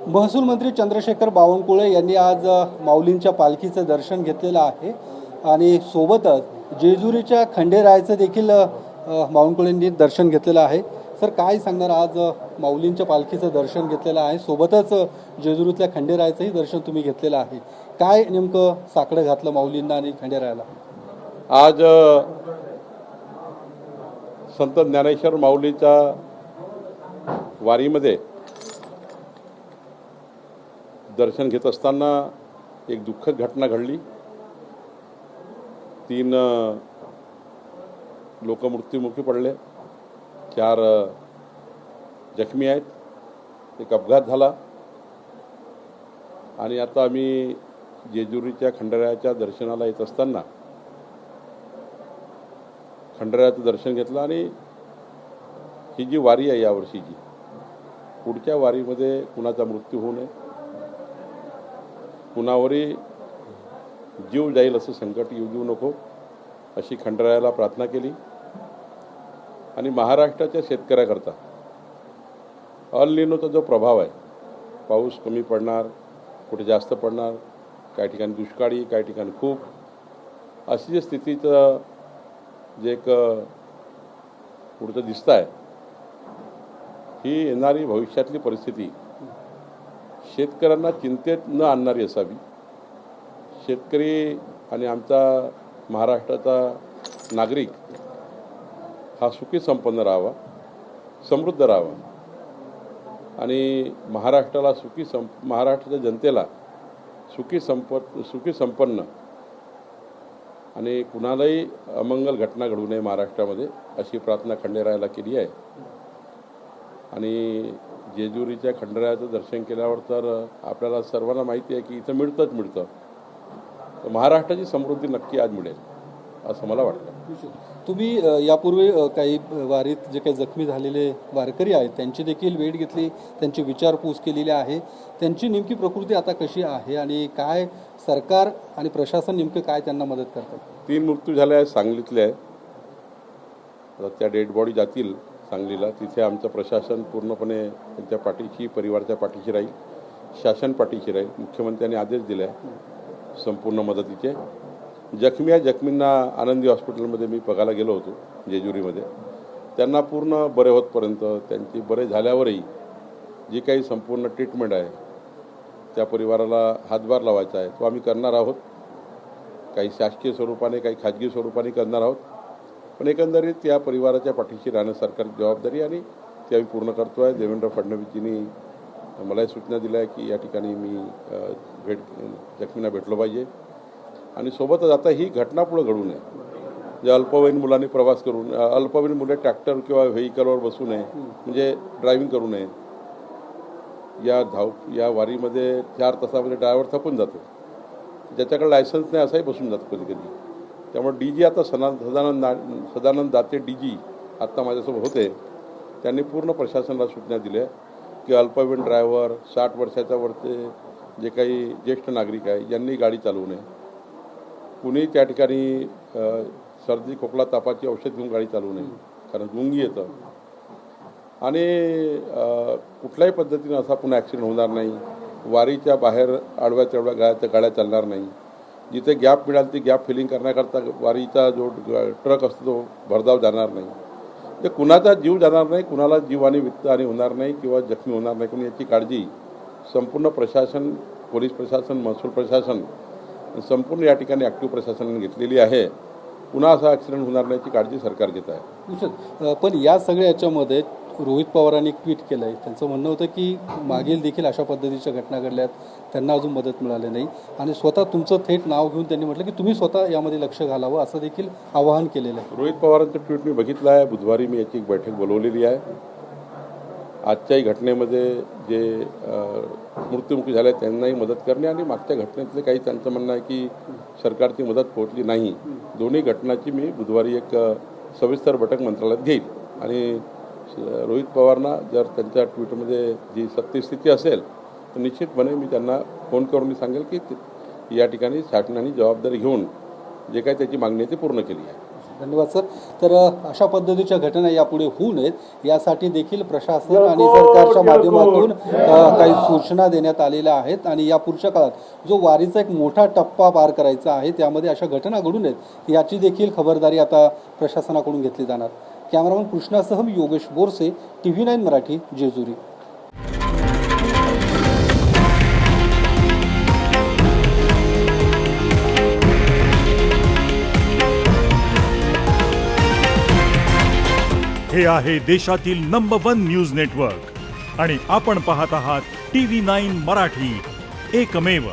महसूल मंत्री चंद्रशेखर बावनकुळे यांनी आज माऊलींच्या पालखीचं दर्शन घेतलेलं आहे आणि सोबतच जेजुरीच्या खंडेरायाचं देखील बावनकुळेंनी दर्शन घेतलेलं आहे। सर, काय सांगणार? आज माऊलींच्या पालखीचं दर्शन घेतलेलं आहे, सोबतच जेजुरीतल्या खंडेरायाचंही दर्शन तुम्ही घेतलेलं आहे। काय नेमकं साकडं घातलं माऊलींना आणि खंडेरायाला? आज संत ज्ञानेश्वर माऊलीच्या वारीमध्ये दर्शन घेत असताना एक दुःखद घटना घडली। 3 लोक मृत्युमुखी पडले, 4 जखमी आहेत, एक अपघात झाला आणि आता आम्ही जेजुरीच्या खंडेरायाच्या दर्शनाला येत असताना खंडेरायाचं दर्शन घेतलं आणि ही जी वारी आहे यावर्षीची, पुढच्या वारीमध्ये कुणाचा मृत्यू होऊ नये, कुणावरही जीव जाईल असं संकट येऊ देऊ नको अशी खंडेरायाला प्रार्थना केली। आणि महाराष्ट्राच्या शेतकऱ्याकरता अल निनोचा जो प्रभाव आहे, पाऊस कमी पडणार, कुठे जास्त पडणार, काही ठिकाणी दुष्काळी, काही ठिकाणी खूप, अशी जे स्थितीचं जे एक पुढचं दिसतं आहे, ही येणारी भविष्यातली परिस्थिती शेतकऱ्यांना चिंतेत न आणणारी असावी। शेतकरी आणि आमचा महाराष्ट्राचा नागरिक हा सुखी संपन्न राहावा, समृद्ध राहावा आणि महाराष्ट्राच्या जनतेला सुखी संपन्न आणि कुणालाही अमंगल घटना घडू नये महाराष्ट्रामध्ये अशी प्रार्थना खंडेरायाला केली आहे। आणि जेजुरीच्या खंडेरायाचं दर्शन केल्यावर तर आपल्याला सर्वांना माहिती आहे की इथं मिळतं, तर महाराष्ट्राची समृद्धी नक्की आज मिळेल असं मला वाटतं। तुम्ही यापूर्वी काही वारीत जे काही जखमी झालेले वारकरी आहेत त्यांची देखील भेट घेतली, त्यांची विचारपूस केलेली आहे, त्यांची नेमकी प्रकृती आता कशी आहे आणि काय सरकार आणि प्रशासन नेमकं काय त्यांना मदत करतात? 3 मृत्यू झाले आहेत, सांगलीतले आहे। आता त्या डेड बॉडी जातील सांगलीला, तिथे आमचं प्रशासन पूर्णपणे त्यांच्या पाठीशी, परिवाराच्या पाठीशी राहील, शासन पाठीशी राहील। मुख्यमंत्र्यांनी आदेश दिले आहे संपूर्ण मदतीचे। जखमींना आनंदी हॉस्पिटलमध्ये मी बघायला गेलो होतो जेजुरीमध्ये, त्यांना पूर्ण बरे होतपर्यंत, त्यांची बरे झाल्यावरही जी काही संपूर्ण ट्रीटमेंट आहे त्या परिवाराला हातभार लावायचा आहे तो आम्ही करणार आहोत। काही शासकीय स्वरूपाने, काही खाजगी स्वरूपाने करणार आहोत, पण एकंदरीत या परिवाराच्या पाठीशी राहणं सरकारची जबाबदारी आणि ती आम्ही पूर्ण करतो आहे। देवेंद्र फडणवीसजींनी मलाही सूचना दिल्या आहे की या ठिकाणी मी जखमींना भेटलो पाहिजे आणि सोबतच आता ही घटना पुढे घडू नये। जे अल्पवयीन मुलांनी प्रवास करून, अल्पवयीन मुले ट्रॅक्टर किंवा व्हेकलवर बसू नये, म्हणजे ड्रायव्हिंग करू नये। या वारीमध्ये 4 तासामध्ये ड्रायव्हर थकून जातो, ज्याच्याकडे लायसन्स नाही असाही बसून जातो कधी कधी। त्यामुळे DG आता सदानंद दाते DG आत्ता माझ्यासोबत होते, त्यांनी पूर्ण प्रशासनाला सूचना दिल्या की अल्पवयीन ड्रायव्हर, 60 वर्षाच्या वरचे जे काही ज्येष्ठ नागरिक आहे यांनी गाडी चालवू नये, कुणी त्या ठिकाणी सर्दी खोकला तापाची औषध घेऊन गाडी चालवू नये, कारण गुंगी येतं आणि कुठल्याही पद्धतीनं असा पुन्हा ॲक्सिडेंट होणार नाही। वारीच्या बाहेर आडव्या तेवढ्या गाड्या चालणार नाही। जिथे गॅप मिळाल ती गॅप फिलिंग करण्याकरता वारीचा जो ट्रक असतो तो भरधाव जाणार नाही, ते कुणाचा जीव जाणार नाही, कुणाला जीवानी वित्तहानी होणार नाही किंवा जखमी होणार नाही, कोणी याची काळजी संपूर्ण प्रशासन, पोलीस प्रशासन, महसूल प्रशासन, संपूर्ण या ठिकाणी ॲक्टिव्ह प्रशासनाने घेतलेली आहे। पुन्हा असा ॲक्सिडेंट होणार नाही याची काळजी सरकार घेत आहे। पण या सगळ्या याच्यामध्ये रोहित पवारांनी ट्विट केलं आहे, त्यांचं म्हणणं होतं की मागील देखील अशा पद्धतीच्या घटना घडल्यात, त्यांना अजून मदत मिळाली नाही आणि स्वतः तुमचं थेट नाव घेऊन त्यांनी म्हटलं की तुम्ही स्वतः यामध्ये लक्ष घालावं असं देखील आवाहन केलेलं आहे। रोहित पवारांचं ट्विट मी बघितलं आहे। बुधवारी मी याची एक बैठक बोलवलेली आहे। आजच्याही घटनेमध्ये जे मृत्युमुखी झाले त्यांनाही मदत करणे आणि मागच्या घटनेतले काही त्यांचं म्हणणं आहे की सरकारची मदत पोहोचली नाही, दोन्ही घटनाची मी बुधवारी एक सविस्तर बैठक मंत्रालयात घेईल आणि रोहित पवारांना जर त्यांच्या ट्विटमध्ये जी सत्यस्थिती असेल तर निश्चितपणे मी त्यांना फोन करून सांगेल की या ठिकाणी शासनाने जबाबदारी घेऊन जे काही त्याची मागणी आहे ती पूर्ण केली आहे। धन्यवाद सर। तर अशा पद्धतीच्या घटना यापुढे होऊ नयेत यासाठी देखील प्रशासन आणि सरकारच्या माध्यमातून काही सूचना देण्यात आलेल्या आहेत आणि या पुढच्या काळात जो वारीचा एक मोठा टप्पा पार करायचा आहे त्यामध्ये अशा घटना घडू नयेत याची देखील खबरदारी आता प्रशासनाकडून घेतली जाणार. कॅमेरामन कृष्णासह मी योगेश बोरसे, TV9 मराठी, जेजुरी. हे आहे देशातील नंबर 1 न्यूज नेटवर्क आणि आपण पाहत आहात TV9 मराठी, एकमेव.